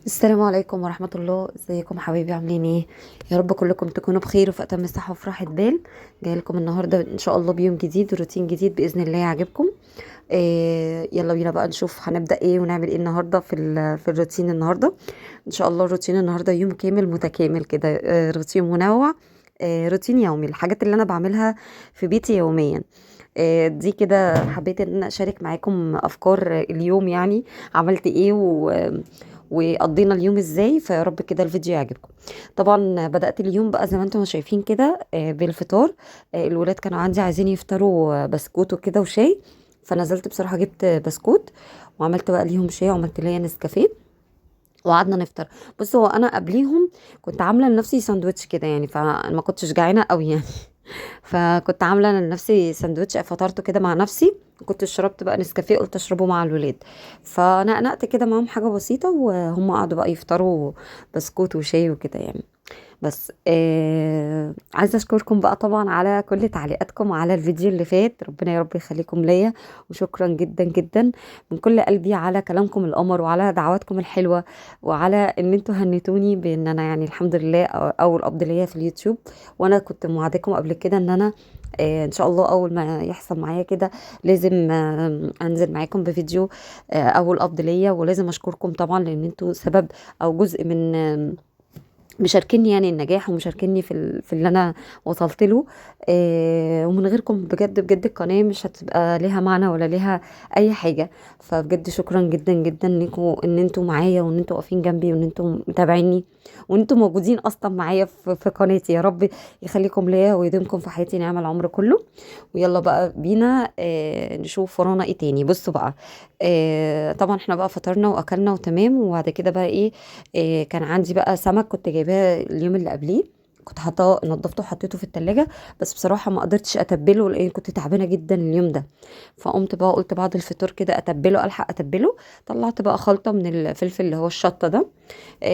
السلام عليكم ورحمة الله. ازيكم حبايبي؟ عاملين ايه؟ يا رب كلكم تكونوا بخير وفي اتم صحة وفي راحة بال. جاي لكم النهاردة ان شاء الله بيوم جديد وروتين جديد بإذن الله يعجبكم. يلا بينا بقى نشوف هنبدأ ايه ونعمل ايه النهاردة في الروتين النهاردة. ان شاء الله الروتين النهاردة يوم كامل متكامل كده، روتين منوع. روتين يومي، الحاجات اللي انا بعملها في بيتي يوميا. دي كده حبيت ان انا اشارك معاكم افكار اليوم يعني. عملت ايه وقضينا اليوم ازاي، فيا رب كده الفيديو يعجبكم. طبعا بدأت اليوم بقى زي ما انتم شايفين كده، بالفطار. الولاد كانوا عندي عايزين يفطروا بسكوت وكده وشاي. فنزلت بصراحة جبت بسكوت وعملت بقى ليهم شاي وعملت ليا نسكافيه وقعدنا نفطر. بص، هو انا قبليهم كنت عامله لنفسي ساندوتش كده يعني، فما كنتش جعانه قوي يعني. فكنت عامله لنفسي ساندوتش فطرته كده مع نفسي. كنت شربت بقى نسكافيه، قلت اشربه مع الولاد. فنقنقت كده معاهم حاجه بسيطه وهم قعدوا بقى يفطروا بسكوت وشاي وكده يعني. بس عايزه اشكركم بقى طبعا على كل تعليقاتكم على الفيديو اللي فات، ربنا يا رب يخليكم ليا. وشكرا جدا جدا من كل قلبي على كلامكم القمر وعلى دعواتكم الحلوه، وعلى ان انتوا هنتوني بان انا يعني الحمد لله اول قبض ليا في اليوتيوب. وانا كنت موعدكم قبل كده ان انا ان شاء الله اول ما يحصل معايا كده لازم انزل معاكم بفيديو اول قبض ليا. ولازم اشكركم طبعا لان انتوا سبب او جزء من مشاركني يعني النجاح، ومشاركني في اللي انا وصلت له. ومن غيركم بجد بجد القناه مش هتبقى ليها معنى ولا ليها اي حاجه. فبجد شكرا جدا جدا ليكم ان انتوا معايا وان انتوا واقفين جنبي وان انتوا متابعيني وان انتوا موجودين اصلا معايا في قناتي. يا رب يخليكم ليا ويديمكم في حياتي نعم العمر كله. ويلا بقى بينا نشوف ورانا ايه تاني. بصوا بقى، طبعا احنا بقى فطرنا واكلنا وتمام. وبعد كده بقى ايه، كان عندي بقى سمك كنت جايباه اليوم اللي قبليه. كنت حاطاه نضفته وحطيته في التلاجة. بس بصراحة ما قدرتش اتبله لان كنت تعبانة جدا اليوم ده. فقمت بقى قلت بعد الفطور كده اتبله، الحق اتبله. طلعت بقى خلطة من الفلفل اللي هو الشطة ده.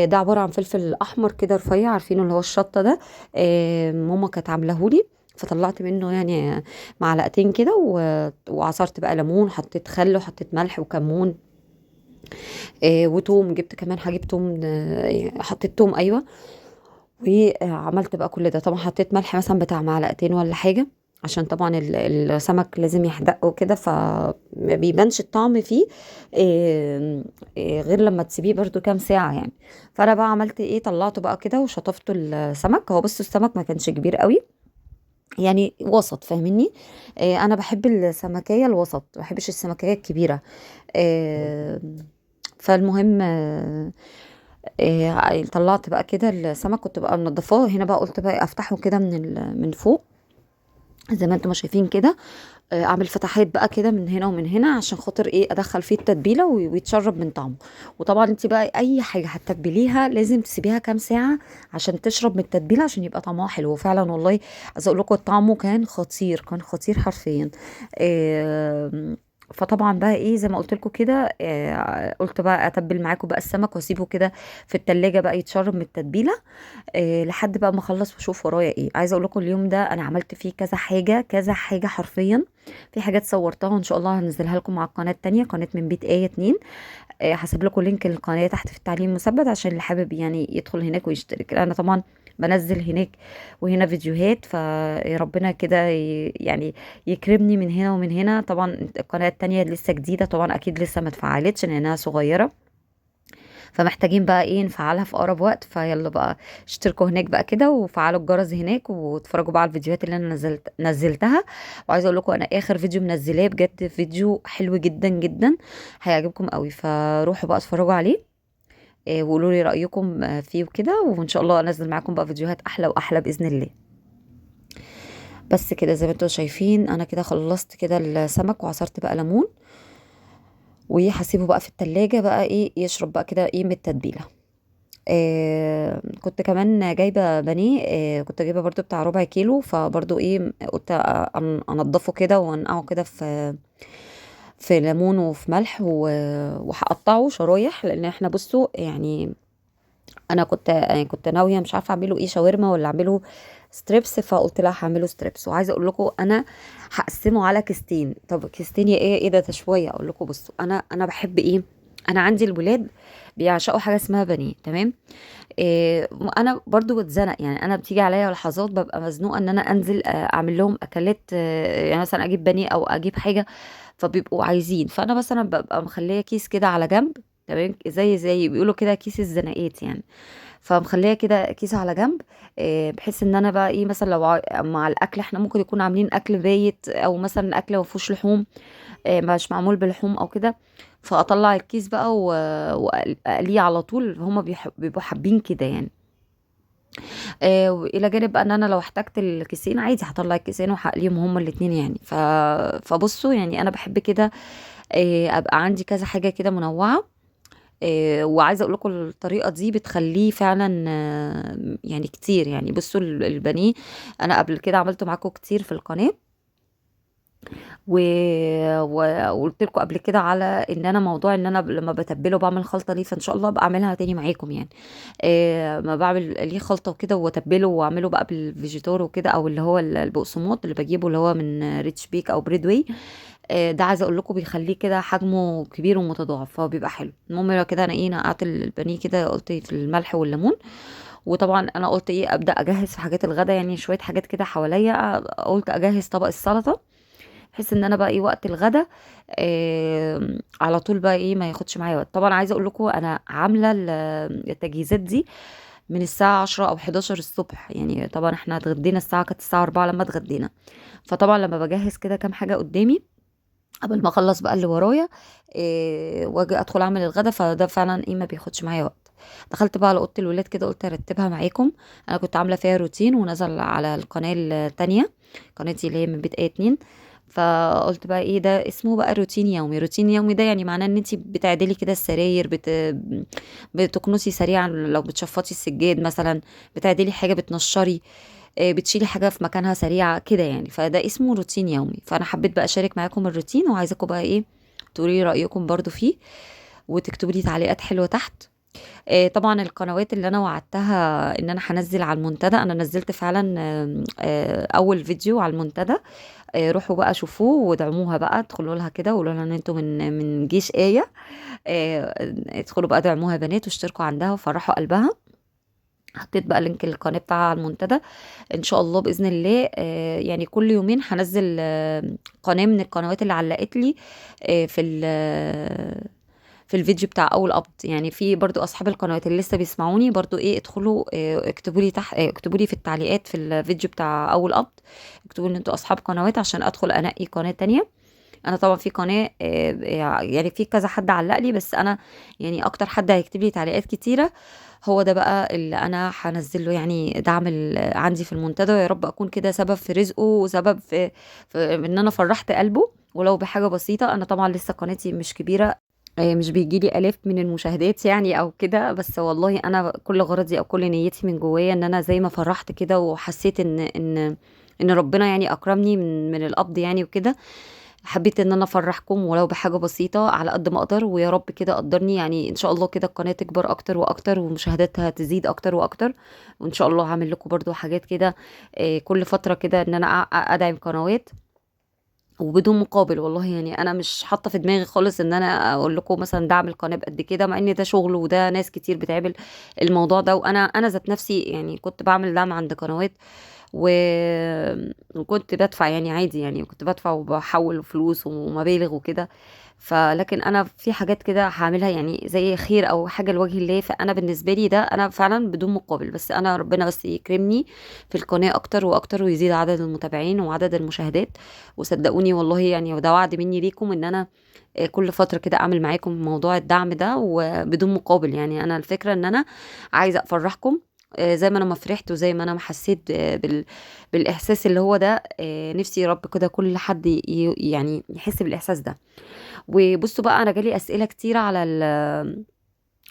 ده عبارة عن فلفل احمر كده رفيع، عارفينه اللي هو الشطة ده. ماما كانت عاملahولي. فطلعت منه يعني معلقتين كده وعصرت بقى ليمون، حطيت خل وحطيت ملح وكمون. وتوم، جبت كمان هجيب توم، حطيت توم ايوه. وعملت بقى كل ده. طبعا حطيت ملح مثلا بتاع معلقتين ولا حاجه، عشان طبعا السمك لازم يحدق وكده فما بيبانش الطعم فيه. غير لما تسيبيه برضو كام ساعه يعني. فانا بقى عملت ايه، طلعته بقى كده وشطفت السمك. هو بص السمك ما كانش كبير قوي يعني، وسط فاهميني. انا بحب السمكيه الوسط، ما بحبش السمكيه الكبيره. آه، فالمهم طلعت بقى كده السمك كنت بقى منضفاه. هنا بقى قلت بقى افتحه كده من فوق زي ما انتم ما شايفين كده. اعمل فتحات بقى كده من هنا ومن هنا عشان خاطر ايه ادخل فيه التتبيله ويتشرب من طعمه. وطبعا انت بقى اي حاجه هتتبليها لازم تسيبيها كام ساعه عشان تشرب من التتبيله عشان يبقى طعمها حلو. وفعلا والله عايزه اقول لكم طعمه كان خطير، كان خطير حرفيا. آه، فطبعا بقى ايه زي ما قلت لكم كده، قلت بقى اتبل معاكم بقى السمك واسيبه كده في التلاجة بقى يتشرب من التتبيله. لحد بقى ما اخلص واشوف ورايا ايه. عايزه اقول لكم اليوم ده انا عملت فيه كذا حاجه كذا حاجه حرفيا. في حاجات صورتها وان شاء الله هنزلها لكم على القناه التانية، قناه من بيت ايه 2. هسيب لكم لينك القناه تحت في التعليم المثبت عشان اللي حابب يعني يدخل هناك ويشترك. انا طبعا بنزل هناك وهنا فيديوهات، فربنا كده يعني يكرمني من هنا ومن هنا. طبعا القناه التانية لسه جديده طبعا، اكيد لسه ما اتفعلتش لانها صغيره. فمحتاجين بقى ايه نفعلها في اقرب وقت. فيلا بقى اشتركوا هناك بقى كده وفعلوا الجرس هناك واتفرجوا بقى على الفيديوهات اللي انا نزلتها. وعايزه اقول لكم انا اخر فيديو منزلاه بجد فيديو حلو جدا جدا، هيعجبكم قوي. فروحوا بقى اتفرجوا عليه. وقولوا لي رايكم فيه وكده. وان شاء الله انزل معاكم بقى فيديوهات احلى واحلى باذن الله. بس كده زي ما انتم شايفين انا كده خلصت كده السمك وعصرت بقى ليمون. وهسيبه بقى في التلاجة بقى ايه يشرب بقى كده ايه من التتبيله. كنت كمان جايبه بانيه. كنت جايبه برضو بتاع ربع كيلو. فبرضو ايه قلت انضفه كده وانقعه كده في ليمون وفي ملح وهقطعه شرايح. لان احنا بصوا يعني انا كنت ناويه مش عارفه اعمله ايه، شاورما ولا اعمله ستريبس. فقلت لا هعمله ستريبس. وعايزه اقول لكم انا هقسمه على كيستين. طب كيستين يا ايه ده شويه. اقول لكم بصوا انا بحب ايه. انا عندي الولاد بيعشقوا حاجه اسمها بانيه. تمام. إيه، انا برضو بتزنق، يعني انا بتيجي عليا لحظات ببقى مزنوقه ان انا انزل اعمل لهم اكلات، يعني مثلا اجيب بانيه او اجيب حاجه، فبيبقوا عايزين، فانا مثلا ببقى مخليه كيس كده على جنب. تمام، زي بيقولوا كده كيس الزناقات يعني. فمخليه كده كيس على جنب، بحيث ان انا بقى ايه، مثلا لو مع الاكل احنا ممكن يكون عاملين اكل بايت، او مثلا الاكل ما فيهوش لحوم، مش معمول بلحوم او كده، فاطلع الكيس بقى واقليه على طول. هما بيبقوا حابين كده يعني. والى جانب بقى ان انا لو احتجت الكيسين عادي هطلع الكيسين وهقليهم هما الاتنين يعني. فبصوا يعني انا بحب كده، ابقى عندي كذا حاجه كده منوعه. وعايزه اقول لكم الطريقه دي بتخليه فعلا يعني كتير. يعني بصوا البانيه انا قبل كده عملته معاكم كتير في القناه، و... وقلت لكم قبل كده على ان انا موضوع ان انا لما بتبله بعمل خلطه ليه، فان شاء الله ابقى اعملها تاني معاكم يعني. ما بعمل ليه خلطه وكده واتبله واعمله بقى بالفيجيتار وكده، او اللي هو البقسماط اللي بجيبه اللي هو من ريتش بيك او بريدواي. ده عايزه اقول لكم بيخليه كده حجمه كبير ومتضاعف، فهو بيبقى حلو. المهم لو كده انا ايه نقعت البانيه كده، قلت في الملح والليمون. وطبعا انا قلت ايه ابدا اجهز في حاجات الغدا، يعني شويه حاجات كده حواليا. قلت اجهز طبق السلطه، بحيث ان انا بقى ايه وقت الغدا على طول بقى ايه ما ياخدش معايا وقت. طبعا عايزه اقول لكم انا عامله التجهيزات دي من الساعه 10 او 11 الصبح. يعني طبعا احنا اتغدينا الساعه كانت الساعه 4 لما اتغدينا. فطبعا لما بجهز كده كام حاجه قدامي قبل ما اخلص بقى اللي ورايا، واجي ادخل اعمل الغدا، فده فعلا ايه ما بياخدش معايا وقت. دخلت بقى على اوضه الولاد كده، قلت ارتبها معاكم. انا كنت عامله فيها روتين ونزل على القناه التانية، قناتي اللي هي من بيت ايه 2. فقلت بقى ايه ده اسمه بقى روتين يومي. روتين يومي ده يعني معناه ان انت بتعدلي كده السراير، بتكنسي سريعا لو بتشفطي السجاد مثلا، بتعدلي حاجه، بتنشري، بتشيلي حاجه في مكانها سريعه كده يعني. فده اسمه روتين يومي. فانا حبيت بقى اشارك معاكم الروتين، وعايزاكم بقى ايه تقولي رايكم برضو فيه، وتكتبوا لي تعليقات حلوه تحت. طبعا القنوات اللي انا وعدتها ان انا هنزل على المنتدى، انا نزلت فعلا اول فيديو على المنتدى. روحوا بقى شوفوه وادعموها بقى، ادخلوا لها كده وقولوا لها ان انتوا من جيش آية. ادخلوا بقى دعموها يا بنات، واشتركوا عندها وفرحوا قلبها. حطيت بقى لينك القناه بتاعها على المنتدى. ان شاء الله باذن الله يعني كل يومين هنزل قناه من القنوات اللي علقت لي في الفيديو بتاع اول قبض. يعني في برضو اصحاب القنوات اللي لسه بيسمعوني برضو ايه ادخلوا اكتبوا لي تحت، اكتبوا لي في التعليقات في الفيديو بتاع اول قبض، اكتبوا ان انتوا اصحاب قنوات عشان ادخل انقي قناه تانية. انا طبعا في قناه يعني في كذا حد علق لي، بس انا يعني اكتر حد هيكتب لي تعليقات كتيره هو ده بقى اللي انا هنزل له يعني دعم عندي في المنتدى. ويا رب اكون كده سبب في رزقه، وسبب في ان انا فرحت قلبه ولو بحاجه بسيطه. انا طبعا لسه قناتي مش كبيره، مش بيجي لي آلاف من المشاهدات يعني او كده، بس والله انا كل غرضي او كل نيتي من جوايا ان انا زي ما فرحت كده وحسيت ان ربنا يعني اكرمني من القبض يعني وكده. حبيت ان انا افرحكم ولو بحاجه بسيطه على قد ما اقدر، ويا رب كده قدرني يعني ان شاء الله كده القناه تكبر اكتر واكتر ومشاهداتها تزيد اكتر واكتر. وان شاء الله هعمل لكم برضو حاجات كده كل فتره كده ان انا ادعم قنوات وبدون مقابل. والله يعني انا مش حاطه في دماغي خالص ان انا اقول لكم مثلا دعم القناه بقد كده، مع ان ده شغل وده ناس كتير بتعمل الموضوع ده. وانا ذات نفسي يعني كنت بعمل دعم عند قنوات و... وكنت بدفع يعني عادي، يعني كنت بدفع وبحول فلوس ومبالغ وكده. فلكن انا في حاجات كده هعملها يعني زي خير او حاجه لوجه الله، فانا بالنسبه لي ده انا فعلا بدون مقابل. بس انا ربنا بس يكرمني في القناه اكتر واكتر، ويزيد عدد المتابعين وعدد المشاهدات. وصدقوني والله يعني وده وعد مني ليكم ان انا كل فتره كده اعمل معاكم موضوع الدعم ده وبدون مقابل. يعني انا الفكره ان انا عايزه افرحكم زي ما انا ما فرحت وزي ما انا ما حسيت بالاحساس اللي هو ده. نفسي يا رب كده كل حد يعني يحس بالاحساس ده. وبصوا بقى انا جالي اسئله كتير على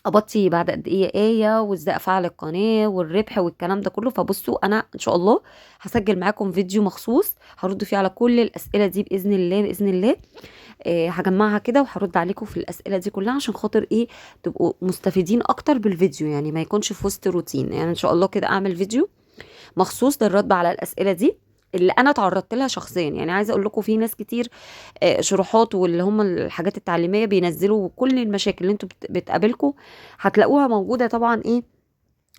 قبضتي بعد قد ايه آية، وازاي افعل القناة والربح والكلام ده كله. فبصوا انا ان شاء الله هسجل معاكم فيديو مخصوص هرد فيه على كل الاسئلة دي باذن الله. باذن الله هجمعها كده وهرد عليكم في الاسئلة دي كلها، عشان خاطر ايه تبقوا مستفيدين اكتر بالفيديو، يعني ما يكونش في وسط روتين. يعني ان شاء الله كده اعمل فيديو مخصوص للرد على الاسئلة دي. اللي انا تعرضت لها شخصيا. يعني عايزه اقول لكم في ناس كتير شروحات واللي هم الحاجات التعليميه بينزلوا كل المشاكل اللي انتوا بتقابلكم، هتلاقوها موجوده طبعا ايه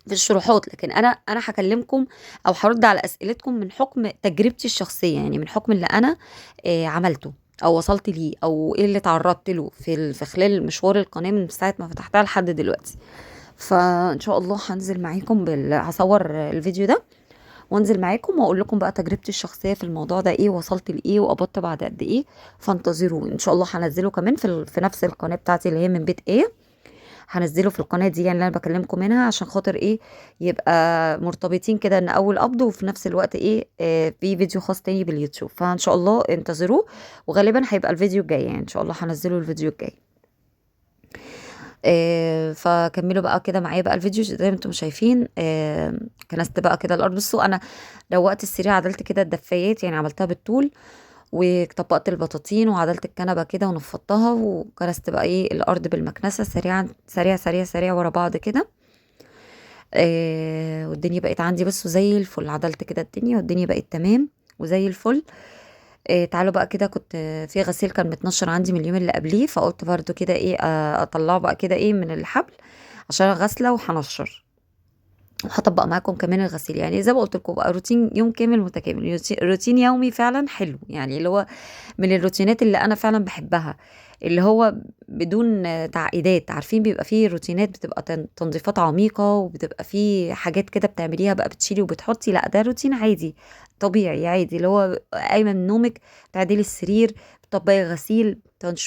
في الشروحات. لكن انا هكلمكم او هرد على اسئلتكم من حكم تجربتي الشخصيه، يعني من حكم اللي انا عملته او وصلت ليه او ايه اللي تعرضت له في خلال مشوار القناه من ساعه ما فتحتها لحد دلوقتي. فان شاء الله هنزل معاكم هصور الفيديو ده وانزل معاكم واقول لكم بقى تجربتي الشخصيه في الموضوع ده ايه، وصلت لايه، وقبضت بعد قد ايه. فانتظروا ان شاء الله هنزله كمان في نفس القناه بتاعتي اللي هي من بيت ايه، هنزله في القناه دي يعني اللي انا بكلمكم منها، عشان خاطر ايه يبقى مرتبطين كده ان اول قبض وفي نفس الوقت ايه في فيديو خاص تاني باليوتيوب. فان شاء الله انتظروه، وغالبا هيبقى الفيديو الجاي، يعني ان شاء الله هنزله الفيديو الجاي. فكملوا بقى كده معايا بقى الفيديو زي ما انتم شايفين. كنست بقى كده الارض. بصوا انا روقت السرير، عدلت كده الدفايات يعني عملتها بالطول، وطبقت البطاطين وعدلت الكنبه كده ونفضتها، وكنست بقى ايه الارض بالمكنسه سريعا سريع سريع سريع ورا بعض كده. والدنيا بقت عندي بس زي الفل، عدلت كده الدنيا والدنيا بقت تمام وزي الفل. تعالوا بقى كده، كنت في غسيل كان متنشر عندي من اليوم اللي قبليه، فقلت برضو كده ايه اطلعه بقى كده ايه من الحبل عشان غسله وهنشر، وهطبق معاكم كمان الغسيل. يعني زي ما قلت لكم بقى روتين يوم كامل متكامل، روتين يومي فعلا حلو، يعني اللي هو من الروتينات اللي انا فعلا بحبها، اللي هو بدون تعقيدات. عارفين بيبقى فيه روتينات بتبقى تنظيفات عميقة، وبتبقى فيه حاجات كده بتعمليها بقى بتشيلي وبتحطي، لا ده روتين عادي طبيعي عادي، اللي هو قايمة من نومك تعديلي السرير، بتطبقي غسيل،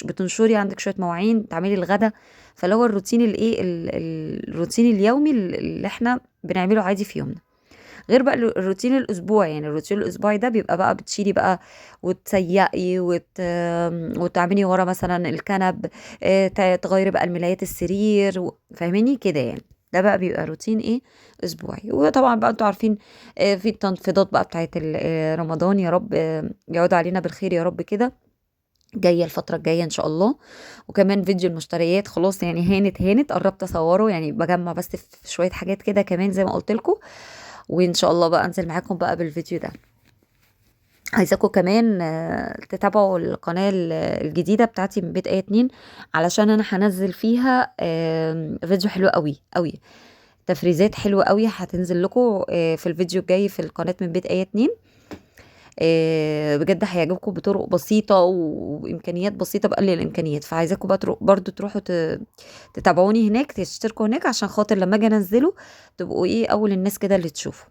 بتنشري عندك شوية مواعين، تعملي الغدا. فاللي هو الروتين الايه الروتين اليومي اللي احنا بنعمله عادي في يومنا. غير بقى الروتين الاسبوعي، يعني الروتين الاسبوعي ده بيبقى بقى بتشيلي بقى وتسيقي وتعملي ورا مثلا الكنب، تغيري بقى الملايات السرير فاهميني كده يعني. ده بقى بيبقى روتين ايه اسبوعي. وطبعا بقى انتوا عارفين في التنفيضات بقى بتاعت رمضان، يا رب يعود علينا بالخير يا رب كده، جايه الفتره الجايه ان شاء الله. وكمان فيديو المشتريات خلاص يعني هانت قربت اصوره، يعني بجمع بس في شويه حاجات كده كمان زي ما قلت لكم، وان شاء الله بقى انزل معاكم بقى بالفيديو ده. عايزاكم كمان تتابعوا القناة الجديدة بتاعتي من بيت آية 2، علشان انا هنزل فيها فيديو حلو قوي قوي، تفريزات حلوة قوي هتنزل لكم في الفيديو الجاي في القناة من بيت آية 2. بجد هيعجبكم بطرق بسيطة وإمكانيات بسيطة بقلل الإمكانيات. فعايزاكم بقى برضو تروحوا تتابعوني هناك، تشتركوا هناك، عشان خاطر لما اجي انزله تبقوا ايه أول الناس كده اللي تشوفوا.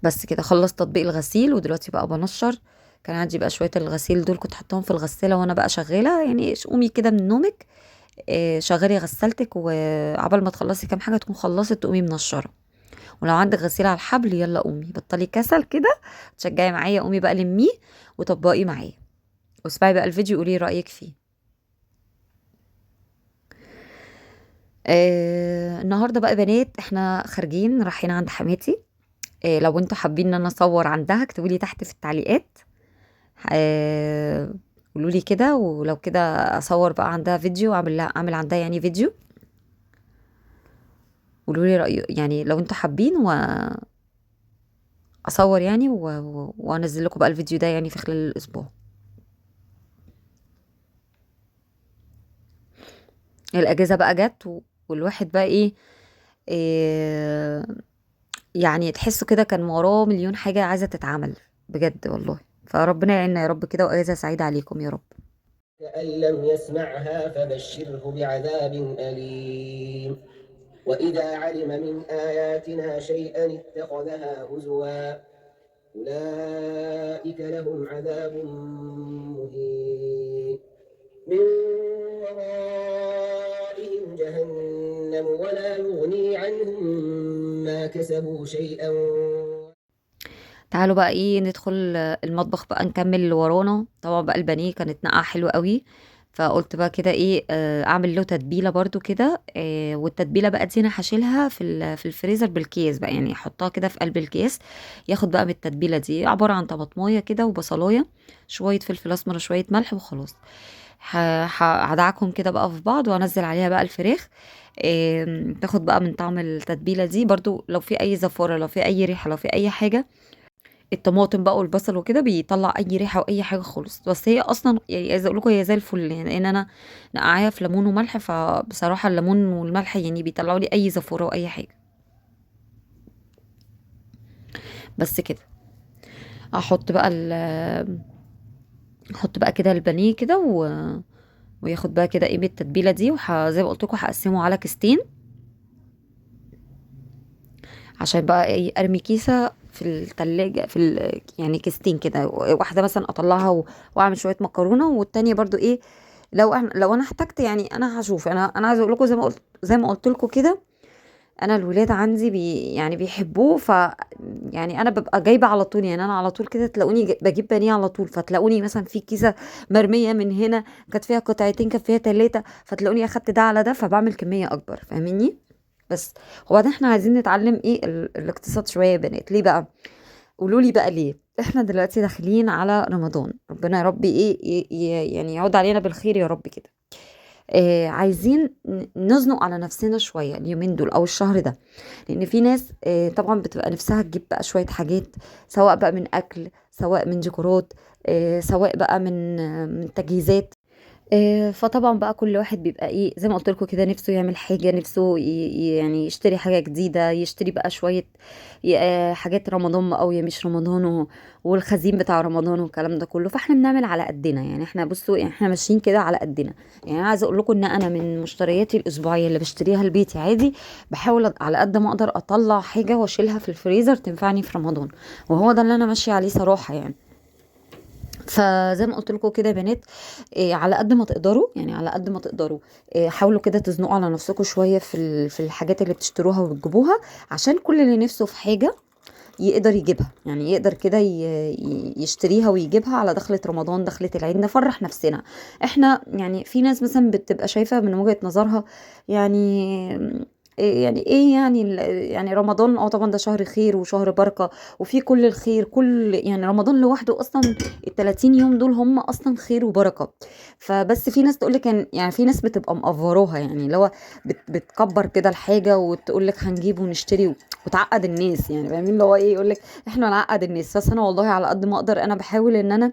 بس كده خلصت تطبيق الغسيل ودلوقتي بقى بنشر. كان عندي بقى شوية الغسيل دول كنت حطاهم في الغسالة وانا بقى شغالة، يعني قومي كده من نومك شغلي غسالتك، وعبال ما تخلصي كام حاجة تكون خلصت تقومي منشرة. ولو عندك غسيل على الحبل يلا قومي بطلي كسل كده، تشجعي معايا، قومي بقى لميه وطبقي معايا، واسمعي بقى الفيديو قولي رأيك فيه. النهارده بقى بنات احنا خارجين رايحين عند حماتي. لو انتوا حابين ان انا اصور عندها اكتبوا لي تحت في التعليقات، آه، قولوا لي كده، ولو كده اصور بقى عندها فيديو، اعمل عندها يعني فيديو. قولوا لي رأي يعني لو انتوا حابين واصور يعني وانزل لكم بقى الفيديو ده يعني في خلال الاسبوع. الاجازه بقى جت والواحد بقى إيه يعني تحسوا كده كان وراه مليون حاجه عايزه تتعمل بجد والله. فربنا يعيننا يا رب كده، واجازه سعيده عليكم يا رب. كأن لم يسمعها فبشره بعذاب أليم. وإذا علم من آياتنا شيئا اتخذها هزوا أولئك لهم عذاب مهين من ورائهم جهنم ولا يغني عنهم ما كسبوا شيئا. تعالوا بقى ندخل المطبخ بقى نكمل اللي ورانا. طبعا بقى البانيه كانت نقعه حلوه قوي، فقلت بقى كده اعمل له تتبيله برضو كده. والتتبيله بقى دي انا هشيلها في الفريزر بالكيس بقى، يعني احطها كده في قلب الكيس، ياخد بقى من التتبيله دي عباره عن طماطمايه كده وبصلايه، شويه فلفل اسمر وشويه ملح وخلاص. هدعكهم كده بقى في بعض وانزل عليها بقى الفراخ. تاخد بقى من طعم التتبيله دي برضو، لو في اي زفاره، لو في اي ريحه، لو في اي حاجه. الطماطم بقى والبصل وكده بيطلع اي ريحه واي حاجه خالص. بس هي اصلا يعني عايزه اقول لكم هي زي الفل، يعني لان انا نقعاها في ليمون وملح، فبصراحه الليمون والملح يعني بيطلعوا لي اي زفوره واي حاجه. بس كده. احط بقى احط بقى كده البانيه كده وياخد بقى كده ايه بالتتبيله دي، زي ما قلت لكم هقسمه على كيستين، عشان بقى ايه ارمي كيسه في التلاجة يعني كيستين كده، واحده مثلا اطلعها واعمل شويه مكرونه، والتانية برضو ايه لو انا احتجت، يعني انا هشوف. انا عايزه اقول لكم زي ما قلت لكم كده، انا الولاد عندي يعني بيحبوه، يعني انا ببقى جايبه على طول، يعني انا على طول كده تلاقوني بجيب بانيه على طول، فتلاقوني مثلا في كيسه مرميه من هنا كانت فيها قطعتين، كانت فيها 3، فتلاقوني اخدت ده على ده، فبعمل كميه اكبر، فاهميني؟ بس. وبعدين احنا عايزين نتعلم ايه الاقتصاد شويه يا بنات. ليه بقى؟ قولوا لي بقى ليه. احنا دلوقتي داخلين على رمضان، ربنا يا رب ايه يعني يعود علينا بالخير يا رب كده. عايزين نزنق على نفسنا شويه اليومين دول او الشهر ده، لان في ناس طبعا بتبقى نفسها تجيب بقى شويه حاجات، سواء بقى من اكل، سواء من ديكورات، سواء بقى من تجهيزات. فطبعا بقى كل واحد بيبقى ايه زي ما قلت لكم كده، نفسه يعمل حاجه، نفسه يعني يشتري حاجه جديده، يشتري بقى شويه حاجات رمضان او مش رمضان والخزين بتاع رمضان والكلام ده كله. فاحنا بنعمل على قدنا، يعني احنا بصوا، يعني احنا ماشيين كده على قدنا. يعني انا عايزه اقول لكم ان انا من مشترياتي الاسبوعيه اللي بشتريها لبيتي عادي، بحاول على قد ما اقدر اطلع حاجه واشيلها في الفريزر تنفعني في رمضان، وهو ده اللي انا ماشيه عليه صراحه يعني. فزي ما قلت لكم كده يا بنات، على قد ما تقدروا، يعني على قد ما تقدروا حاولوا كده تزنقوا على نفسكم شويه في الحاجات اللي بتشتروها وبتجيبوها، عشان كل اللي نفسه في حاجه يقدر يجيبها، يعني يقدر كده يشتريها ويجيبها على دخلة رمضان، دخلة العيد، نفرح نفسنا. احنا يعني في ناس مثلا بتبقى شايفة من وجهة نظرها، يعني يعني ايه يعني يعني رمضان طبعا ده شهر خير وشهر بركة، وفي كل الخير، يعني رمضان لوحده اصلا ال 30 يوم دول هم اصلا خير وبركة. فبس في ناس تقولك يعني في ناس بتبقى مقفروها، يعني اللي هو بتكبر كده الحاجة وتقول لك هنجيب ونشتري وتعقد الناس، يعني فاهمين اللي هو ايه، يقول لك احنا نعقد الناس. بس انا والله على قد ما اقدر انا بحاول ان انا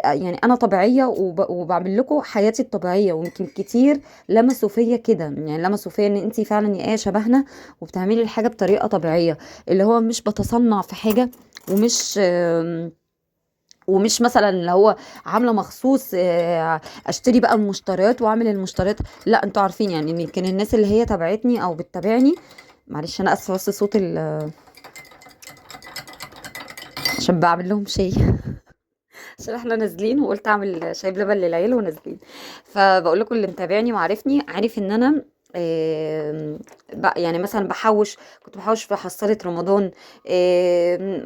يعني انا طبيعيه وبعمل لكم حياتي الطبيعيه، ويمكن كتير لمسوا فيا كده، يعني لمسوا فيا ان انت فعلا يا ايه شبهنا وبتعملي الحاجه بطريقه طبيعيه، اللي هو مش بتصنع في حاجه، ومش ومش مثلا اللي هو عامله مخصوص اشتري بقى المشتريات واعمل المشتريات. لا انتوا عارفين يعني ان يمكن الناس اللي هي تبعتني او بتتابعني، معلش انا اسفه بس صوت عشان بعمل لهم شاي عشان احنا نازلين وقلت اعمل شاي بلبن للعيله ونازلين. فبقول لكم اللي متابعني وعارفني عارف ان انا يعني مثلا كنت بحوش في حصالة رمضان،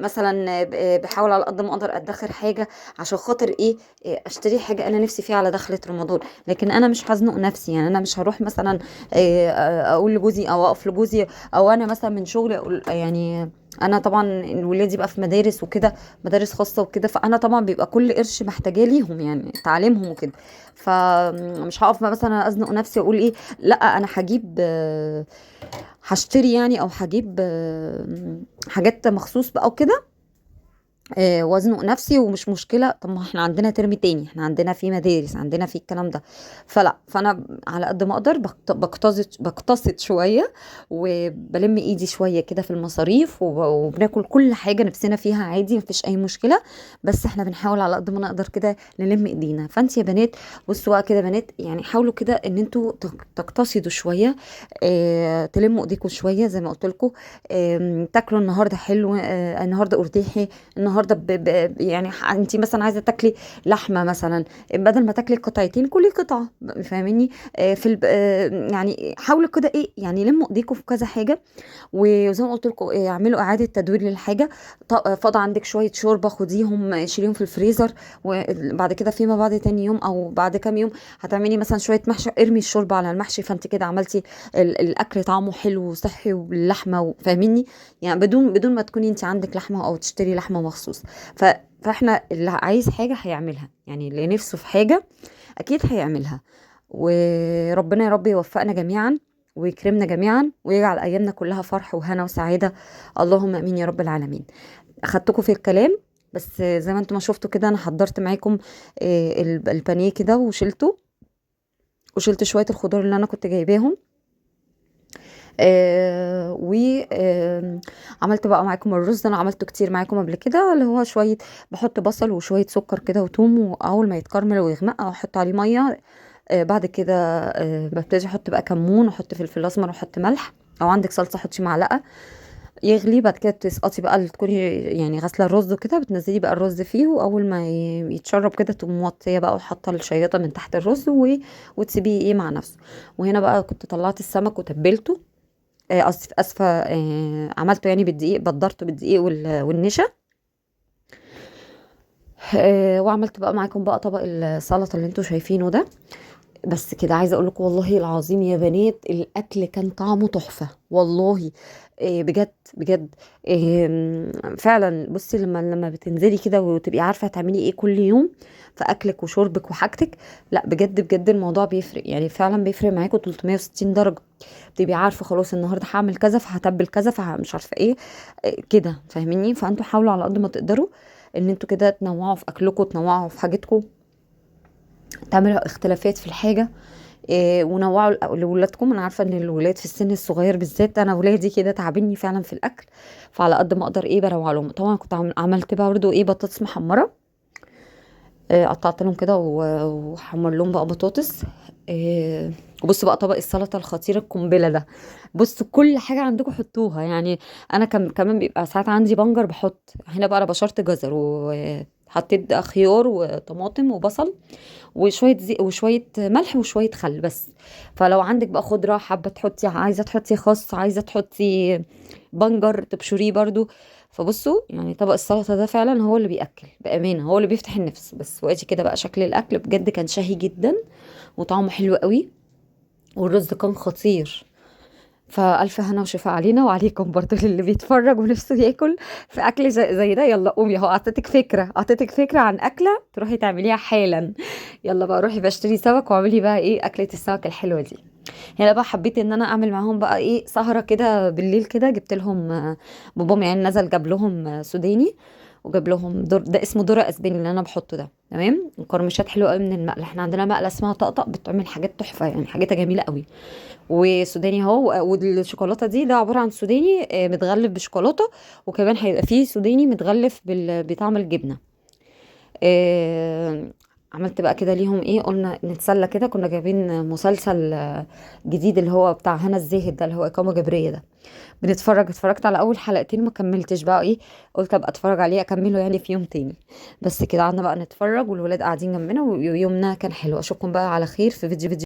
مثلا بحاول على قد ما اقدر ادخر حاجة عشان خاطر ايه، اشتري حاجة انا نفسي فيها على دخلة رمضان. لكن انا مش هزنق نفسي، يعني انا مش هروح مثلا اقول لجوزي او اقف لجوزي، او انا مثلا من شغلي اقول يعني انا طبعا ولادي بقى في مدارس وكده، مدارس خاصة وكده، فانا طبعا بيبقى كل قرش محتاجاه ليهم يعني تعليمهم وكده. فمش هقف مثلا ازنق نفسي واقول ايه لا انا هجيب هشتري يعني، او هجيب حاجات مخصوص بقى وكده، وازنق نفسي ومش مشكله. طب ما احنا عندنا ترم تاني، احنا عندنا في مدارس، عندنا في الكلام ده. فانا على قد ما اقدر بقتصد شويه، وبلم ايدي شويه كده في المصاريف، وبناكل كل حاجه نفسنا فيها عادي، مفيش اي مشكله. بس احنا بنحاول على قد ما نقدر كده نلم ايدينا. فانت يا بنات بصوا بقى كده بنات، يعني حاولوا كده ان انتوا تقتصدوا شويه، تلموا ايديكم شويه زي ما قلت لكم. تاكلوا النهارده حلو، النهارده ارتاحي النهارده يعني انت مثلا عايزه تاكلي لحمه مثلا، بدل ما تاكلي قطعتين كلي قطعه، فاهميني؟ يعني حاولوا كده ايه، يعني لموا ايديكم في كذا حاجه. وزي ما قلت لكم اعملوا اعاده تدوير للحاجه. فاض عندك شويه شوربه، خديهم شيليهم في الفريزر، وبعد كده فيما بعد تاني يوم او بعد كام يوم هتعملي مثلا شويه محشي، ارمي الشوربه على المحشي، فانت كده عملتي الاكل طعمه حلو وصحي واللحمه، فاهميني؟ يعني بدون ما تكوني انت عندك لحمه او تشتري لحمه مخصوص. فاحنا اللي عايز حاجه هيعملها، يعني اللي نفسه في حاجه اكيد هيعملها. وربنا يا رب يوفقنا جميعا ويكرمنا جميعا ويجعل ايامنا كلها فرح وهنا وسعاده، اللهم امين يا رب العالمين. اخدتكم في الكلام، بس زي ما انتم ما شفتوا كده انا حضرت معاكم البانيه كده وشلته، وشلت شويه الخضار اللي انا كنت جايباهم. وعملت بقى معاكم الرز. انا عملته كتير معاكم قبل كده، اللي هو شويه بحط بصل وشويه سكر كده وتوم، واول ما يتكرمل ويغمق احط عليه ميه. بعد كده ببتدي احط بقى كمون، واحط فلفل اسمر، واحط ملح، او عندك صلصه حطي معلقه يغلي. بعد كده تسقطي بقى اللي تكوني يعني غاسله الرز وكده، بتنزلي بقى الرز فيه، واول ما يتشرب كده تقوم موطيه بقى وحاطه الشياطه من تحت الرز وتسيبيه ايه مع نفسه. وهنا بقى كنت طلعت السمك وتبلته، قصدي اسفه، عملته يعني بالدقيق، بدرته بالدقيق والنشا. وعملت بقى معاكم بقى طبق السلطه اللي انتوا شايفينه ده. بس كده عايزه اقول لكم والله العظيم يا بنات الاكل كان طعمه تحفه والله. بجد بجد. فعلا بصي لما بتنزلي كده وتبقي عارفه هتعملي ايه كل يوم في اكلك وشربك وحاجتك، لا بجد بجد الموضوع بيفرق، يعني فعلا بيفرق معاكم 360 درجه. بتبقي عارفه خلاص النهارده هعمل كذا فهتبل كذا فمش عارفه ايه، كده فاهميني. فانتوا حاولوا على قد ما تقدروا ان انتوا كده تنوعوا في اكلكم، تنوعوا في حاجتكم، تعملوا اختلافات في الحاجه. ونوعوا لولادكم. انا عارفه ان الولاد في السن الصغير بالذات، انا ولادي كده تعبني فعلا في الاكل، فعلى قد ما اقدر ايه بروع لهم. طبعا كنت عملت بقى برضو ايه بطاطس محمره، قطعت لهم كده وحمر لهم بقى بطاطس. وبصوا بقى طبق السلطه الخطير القنبله ده. بصوا كل حاجه عندكم حطوها يعني. انا كمان بيبقى ساعات عندي بنجر بحط هنا بقى، انا بشرت جزر وحطيت خيار وطماطم وبصل وشويه زيت وشويه ملح وشويه خل بس. فلو عندك بقى خضره حابه تحطي، عايزه تحطي خس، عايزه تحطي بنجر تبشريه برضو. فبصوا يعني طبق السلطه ده فعلا هو اللي بياكل بامانه، هو اللي بيفتح النفس. بس وادي كده بقى شكل الاكل بجد كان شهي جدا وطعمه حلو قوي، والرز كان خطير. فألف هنا وشفاء علينا وعليكم برضو للي بيتفرج ونفسه ياكل في أكل زي ده. يلا قومي اهو، أعطيتك فكرة عن أكلة تروحي تعمليها حالا. يلا بقى روحي بشتري سمك واعملي بقى ايه أكلة السمك الحلوة دي. هنا بقى حبيت ان انا اعمل معاهم بقى ايه سهرة كده بالليل كده. جبت لهم بابام يعني نزل جاب لهم سوداني، وجاب لهم ده اسمه ذرة اسباني اللي انا بحطه ده، تمام. مقرمشات حلوه قوي من المقله. احنا عندنا مقله اسمها طقطق بتعمل حاجات تحفه يعني، حاجاتها جميله قوي. وسوداني اهو، والشوكولاته دي ده عباره عن سوداني متغلف بشوكولاته، وكمان هيبقى فيه سوداني متغلف بطعم الجبنه. آه، عملت بقى كده ليهم ايه، قلنا نتسلى كده. كنا جايبين مسلسل جديد اللي هو بتاع هنا الزاهد ده، اللي هو إقامة جبرية ده. اتفرجت على اول حلقتين ما كملتش بقى ايه، قلت ابقى اتفرج عليه اكمله يعني في يوم تاني. بس كده قعدنا بقى نتفرج والولاد قاعدين جنبنا، ويومنا كان حلو. اشوفكم بقى على خير في فيديو